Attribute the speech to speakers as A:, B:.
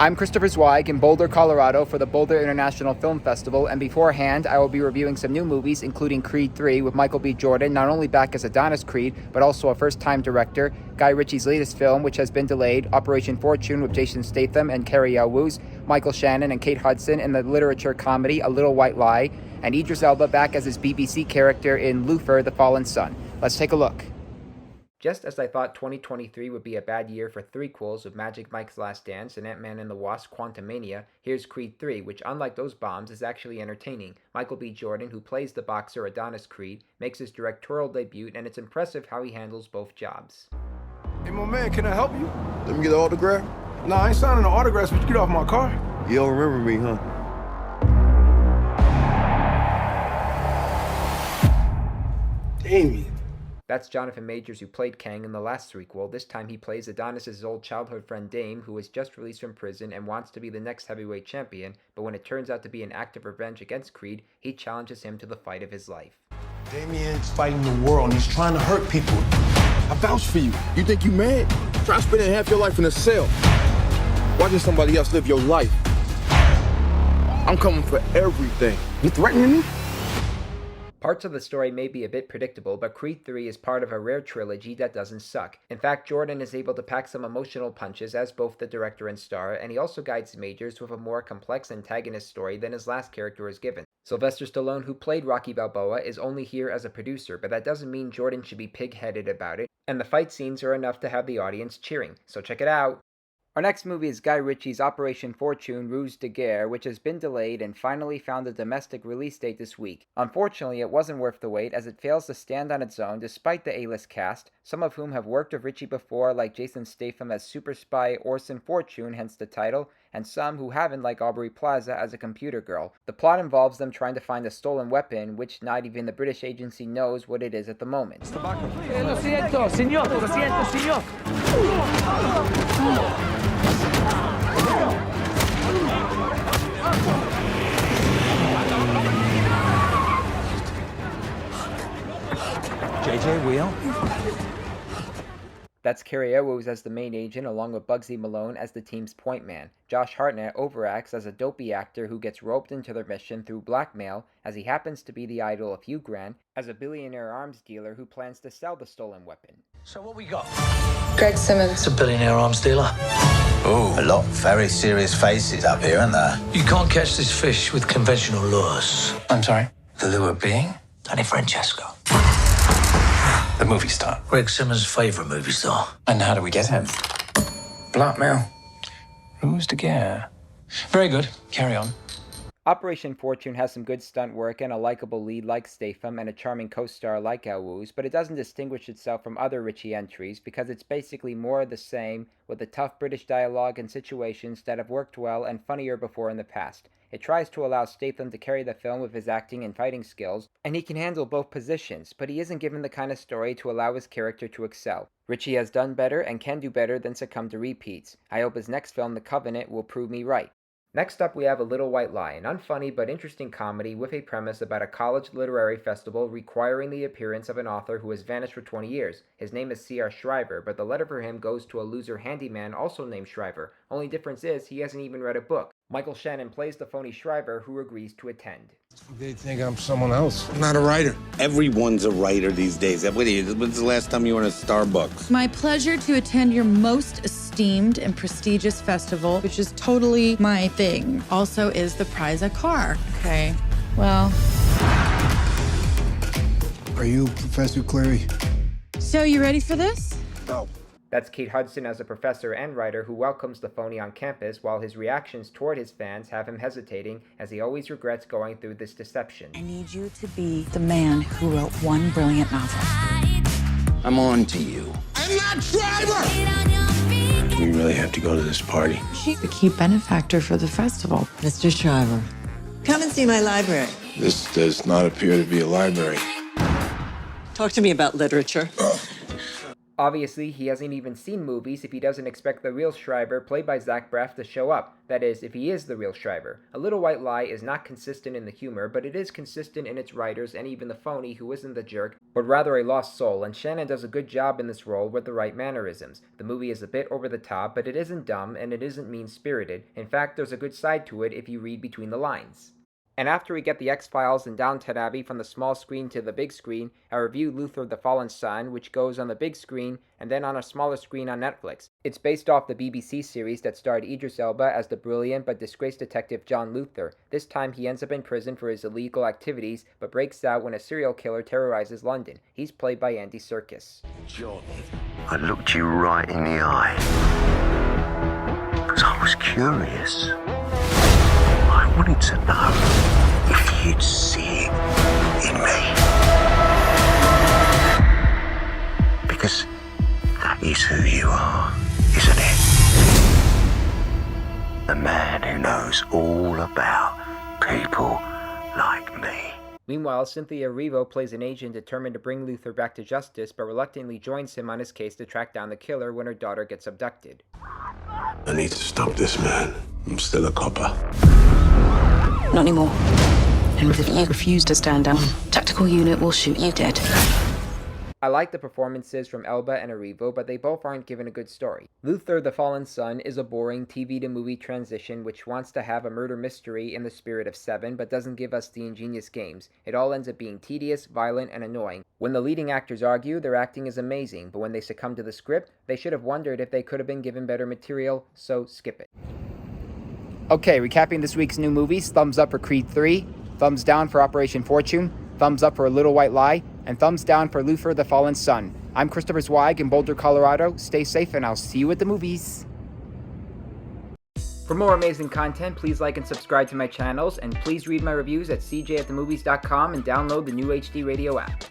A: I'm Christopher Zweig in Boulder, Colorado for the Boulder International Film Festival, and beforehand I will be reviewing some new movies including Creed 3 with Michael B. Jordan, not only back as Adonis Creed, but also a first-time director, Guy Ritchie's latest film which has been delayed, Operation Fortune with Jason Statham and Cary Elwes, Michael Shannon and Kate Hudson in the literature comedy A Little White Lie, and Idris Elba back as his BBC character in Lucifer, The Fallen Sun. Let's take a look. Just as I thought 2023 would be a bad year for threequels of Magic Mike's Last Dance and Ant-Man and the Wasp Quantumania, here's Creed 3, which unlike those bombs is actually entertaining. Michael B. Jordan, who plays the boxer Adonis Creed, makes his directorial debut, and it's impressive how he handles both jobs.
B: Hey, my man, can I help you?
C: Let me get an autograph?
B: Nah, I ain't signing no autographs, but you get off my car.
C: You don't remember me, huh?
B: Damien.
A: That's Jonathan Majors, who played Kang in the last threequel. This time he plays Adonis' old childhood friend Dame, who was just released from prison and wants to be the next heavyweight champion, but when it turns out to be an act of revenge against Creed, he challenges him to the fight of his life.
D: Damien's fighting the world and he's trying to hurt people.
C: I vouch for you. You think you mad? Try spending half your life in a cell. Watching somebody else live your life. I'm coming for everything. You threatening me?
A: Parts of the story may be a bit predictable, but Creed 3 is part of a rare trilogy that doesn't suck. In fact, Jordan is able to pack some emotional punches as both the director and star, and he also guides Majors with a more complex antagonist story than his last character is given. Sylvester Stallone, who played Rocky Balboa, is only here as a producer, but that doesn't mean Jordan should be pig-headed about it, and the fight scenes are enough to have the audience cheering, so check it out! Our next movie is Guy Ritchie's Operation Fortune, Ruse de Guerre, which has been delayed and finally found a domestic release date this week. Unfortunately, it wasn't worth the wait as it fails to stand on its own despite the A-list cast, some of whom have worked with Ritchie before like Jason Statham as super spy Orson Fortune, hence the title, and some who haven't like Aubrey Plaza as a computer girl. The plot involves them trying to find a stolen weapon, which not even the British agency knows what it is at the moment.
E: Lo siento, señor. Lo siento, señor.
D: JJ, Wheel?
A: That's Cary Elwes as the main agent, along with Bugsy Malone as the team's point man. Josh Hartnett overacts as a dopey actor who gets roped into their mission through blackmail, as he happens to be the idol of Hugh Grant, as a billionaire arms dealer who plans to sell the stolen weapon.
E: So what we got?
F: Greg Simmons.
E: It's a billionaire arms dealer.
G: Oh, a lot of very serious faces up here, aren't there?
E: You can't catch this fish with conventional lures.
D: I'm sorry?
G: The lure being?
E: Danny Francesco.
D: The movie star.
E: Greg Simmons' favorite movie star.
D: And how do we get him? Blackmail. Ruse de Guerre. Very good. Carry on.
A: Operation Fortune has some good stunt work and a likable lead like Statham and a charming co-star like Elwes, but it doesn't distinguish itself from other Ritchie entries because it's basically more of the same with the tough British dialogue and situations that have worked well and funnier before in the past. It tries to allow Statham to carry the film with his acting and fighting skills, and he can handle both positions, but he isn't given the kind of story to allow his character to excel. Ritchie has done better and can do better than succumb to repeats. I hope his next film, The Covenant, will prove me right. Next up, we have A Little White Lie, an unfunny but interesting comedy with a premise about a college literary festival requiring the appearance of an author who has vanished for 20 years. His name is C.R. Shriver, but the letter for him goes to a loser handyman also named Shriver. Only difference is he hasn't even read a book. Michael Shannon plays the phony Shriver, who agrees to attend.
B: They think I'm someone else.
C: I'm not a writer.
H: Everyone's a writer these days. When's the last time you were in a Starbucks?
F: My pleasure to attend your most esteemed and prestigious festival, which is totally my thing. Also is the prize a car. Okay, well.
B: Are you Professor Cary?
F: So you ready for this?
B: No.
A: That's Kate Hudson as a professor and writer who welcomes the phony on campus, while his reactions toward his fans have him hesitating, as he always regrets going through this deception.
F: I need you to be the man who wrote one brilliant novel.
H: I'm on to you.
C: I'm not Shriver!
D: We really have to go to this party.
F: She's the key benefactor for the festival.
I: Mr. Shriver, come and see my library.
C: This does not appear to be a library.
I: Talk to me about literature.
A: Obviously, he hasn't even seen movies if he doesn't expect the real Schreiber, played by Zach Braff, to show up. That is, if he is the real Schreiber. A Little White Lie is not consistent in the humor, but it is consistent in its writers and even the phony who isn't the jerk, but rather a lost soul, and Shannon does a good job in this role with the right mannerisms. The movie is a bit over the top, but it isn't dumb and it isn't mean-spirited. In fact, there's a good side to it if you read between the lines. And after we get the X-Files and Downton Abbey from the small screen to the big screen, I review Luther the Fallen Son, which goes on the big screen and then on a smaller screen on Netflix. It's based off the BBC series that starred Idris Elba as the brilliant but disgraced detective John Luther. This time he ends up in prison for his illegal activities, but breaks out when a serial killer terrorizes London. He's played by Andy Serkis.
G: John, I looked you right in the eye. Because I was curious. I wanted to know if you'd see it in me. Because that is who you are, isn't it? The man who knows all about people like me.
A: Meanwhile, Cynthia Erivo plays an agent determined to bring Luther back to justice, but reluctantly joins him on his case to track down the killer when her daughter gets abducted.
J: I need to stop this man. I'm still a copper.
K: Not anymore. And if you refuse to stand down, tactical unit will shoot you dead.
A: I like the performances from Elba and Erivo, but they both aren't given a good story. Luther the Fallen Son is a boring TV to movie transition which wants to have a murder mystery in the spirit of Seven, but doesn't give us the ingenious games. It all ends up being tedious, violent, and annoying. When the leading actors argue, their acting is amazing, but when they succumb to the script, they should have wondered if they could have been given better material, so skip it. Okay, recapping this week's new movies: thumbs up for Creed 3, thumbs down for Operation Fortune, thumbs up for A Little White Lie, and thumbs down for Luther the Fallen Son. I'm Christopher Zweig in Boulder, Colorado. Stay safe, and I'll see you at the movies. For more amazing content, please like and subscribe to my channels, and please read my reviews at cjatthemovies.com and download the new HD Radio app.